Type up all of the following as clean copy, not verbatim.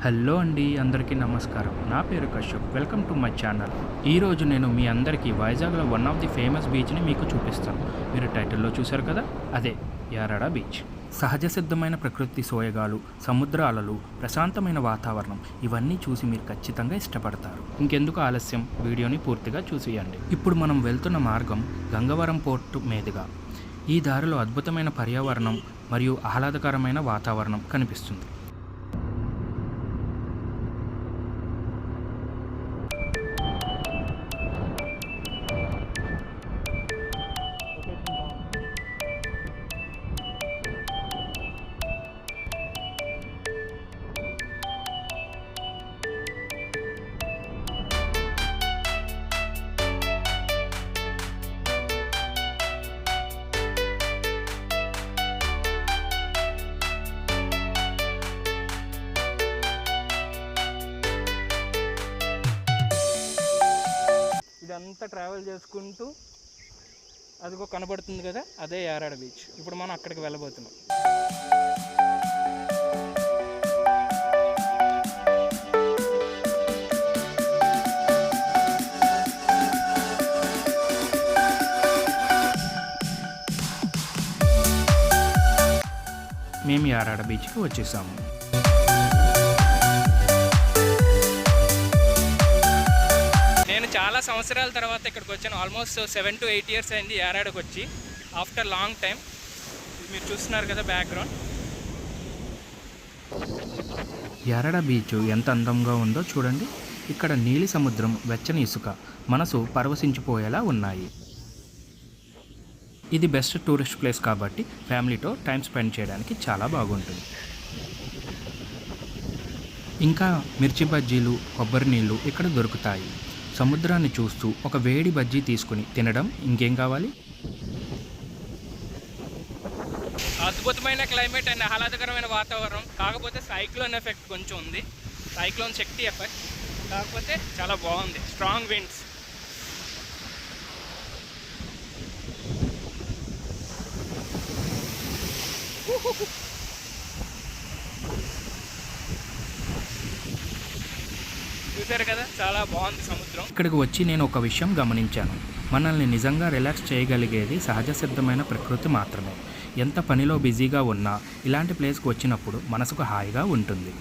Hello అండి, అందరికీ నమస్కారం. నా పేరు Kashyap. Welcome to my channel. ఈరోజు నేను మీ అందరికీ వైజాగ్లో వన్ ఆఫ్ ది ఫేమస్ బీచ్ని మీకు చూపిస్తాను. మీరు టైటిల్లో చూశారు కదా, అదే యారాడ బీచ్. సహజ సిద్ధమైన ప్రకృతి సోయగాలు, సముద్ర అలలు, ప్రశాంతమైన వాతావరణం ఇవన్నీ చూసి మీరు ఖచ్చితంగా ఇష్టపడతారు. ఇంకెందుకు ఆలస్యం, వీడియోని పూర్తిగా చూసేయండి. ఇప్పుడు మనం వెళ్తున్న మార్గం గంగవరం పోర్టు మీదుగా. ఈ దారిలో అద్భుతమైన పర్యావరణం మరియు ఆహ్లాదకరమైన వాతావరణం కనిపిస్తుంది. ఇదంతా ట్రావెల్ చేసుకుంటూ అదిగో కనబడుతుంది కదా, అదే యారాడ బీచ్. ఇప్పుడు మనం అక్కడికి వెళ్ళబోతున్నాం. మేము యారాడ బీచ్కి వచ్చేసాము. నేను చాలా సంవత్సరాల తర్వాత ఇక్కడికి వచ్చాను. ఆల్మోస్ట్ 7 to 8 years అయింది యారాడకు వచ్చి, ఆఫ్టర్ లాంగ్ టైం. మీరు చూస్తున్నారు కదా బ్యాక్గ్రౌండ్. యారాడ బీచ్ ఎంత అందంగా ఉందో చూడండి. ఇక్కడ నీలి సముద్రం, వెచ్చని ఇసుక మనసు పరవశించిపోయేలా ఉన్నాయి. ఇది బెస్ట్ టూరిస్ట్ ప్లేస్ కాబట్టి ఫ్యామిలీతో టైం స్పెండ్ చేయడానికి చాలా బాగుంటుంది. ఇంకా మిర్చి బజ్జీలు, కొబ్బరి నీళ్ళు ఇక్కడ దొరుకుతాయి. సముద్రాన్ని చూస్తూ ఒక వేడి బజ్జీ తీసుకుని తినడం ఇంకేం కావాలి. అద్భుతమైన క్లైమేట్ అండ్ ఆహ్లాదకరమైన వాతావరణం. కాకపోతే సైక్లోన్ ఎఫెక్ట్ కొంచెం ఉంది, సైక్లోన్ శక్తి ఎఫెక్ట్. కాకపోతే చాలా బాగుంది, స్ట్రాంగ్ విండ్స్. చూసారు కదా, చాలా బాగుంది సముద్రం. ఇక్కడికి వచ్చి నేను ఒక విషయం గమనించాను. మనల్ని నిజంగా రిలాక్స్ చేయగలిగేది సహజ సిద్ధమైన ప్రకృతి మాత్రమే. ఎంత పనిలో బిజీగా ఉన్నా ఇలాంటి ప్లేస్కి వచ్చినప్పుడు మనసుకు హాయిగా ఉంటుంది.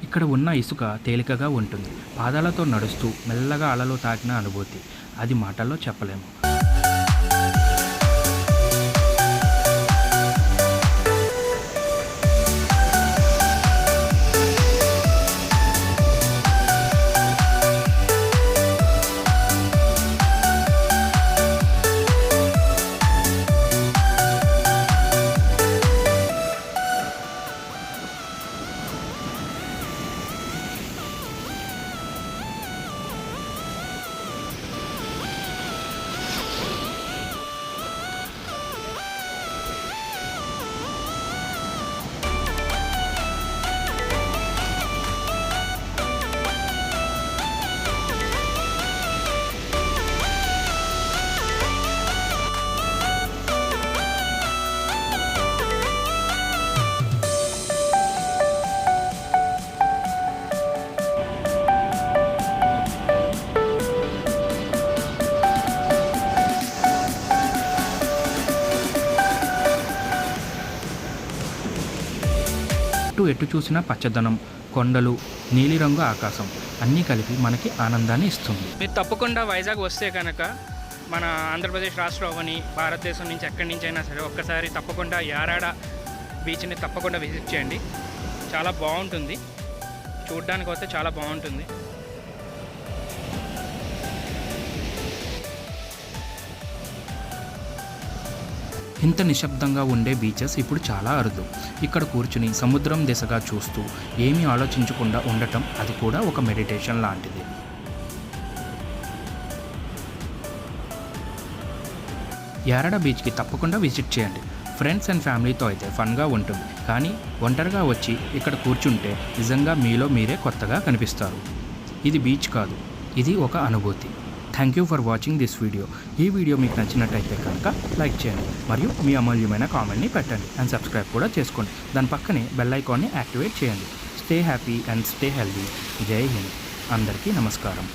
ఇక్కడ ఉన్న ఇసుక తేలికగా ఉంటుంది. పాదాలతో నడుస్తూ మెల్లగా అలలు తాకిన అనుభూతి అది మాటల్లో చెప్పలేము. ఎటు చూసినా పచ్చదనం, కొండలు, నీలిరంగు ఆకాశం అన్నీ కలిపి మనకి ఆనందాన్ని ఇస్తుంది. మీరు తప్పకుండా వైజాగ్ వస్తే కనుక మన ఆంధ్రప్రదేశ్ రాష్ట్రం అవని, భారతదేశం నుంచి ఎక్కడి నుంచి అయినా సరే ఒక్కసారి తప్పకుండా యారాడ బీచ్ని తప్పకుండా విజిట్ చేయండి. చాలా బాగుంటుంది, చూడడానికి వస్తే చాలా బాగుంటుంది. ఇంత నిశ్శబ్దంగా ఉండే బీచెస్ ఇప్పుడు చాలా అరుదు. ఇక్కడ కూర్చుని సముద్రం దిశగా చూస్తూ ఏమీ ఆలోచించకుండా ఉండటం అది కూడా ఒక మెడిటేషన్ లాంటిది. యారాడ బీచ్కి తప్పకుండా విజిట్ చేయండి. ఫ్రెండ్స్ అండ్ ఫ్యామిలీతో అయితే ఫన్గా ఉంటుంది, కానీ ఒంటరిగా వచ్చి ఇక్కడ కూర్చుంటే నిజంగా మీలో మీరే కొత్తగా కనిపిస్తారు. ఇది బీచ్ కాదు, ఇది ఒక అనుభూతి. Thank you for watching this video. ఈ వీడియో మీకు నచ్చినట్టయితే కనుక లైక్ చేయండి మరియు మీ అమూల్యమైన కామెంట్ని పెట్టండి అండ్ సబ్స్క్రైబ్ కూడా చేసుకోండి. దాని పక్కనే బెల్ ఐకాన్ని యాక్టివేట్ చేయండి. Stay happy and stay healthy. జై హింద్. అందరికీ నమస్కారం.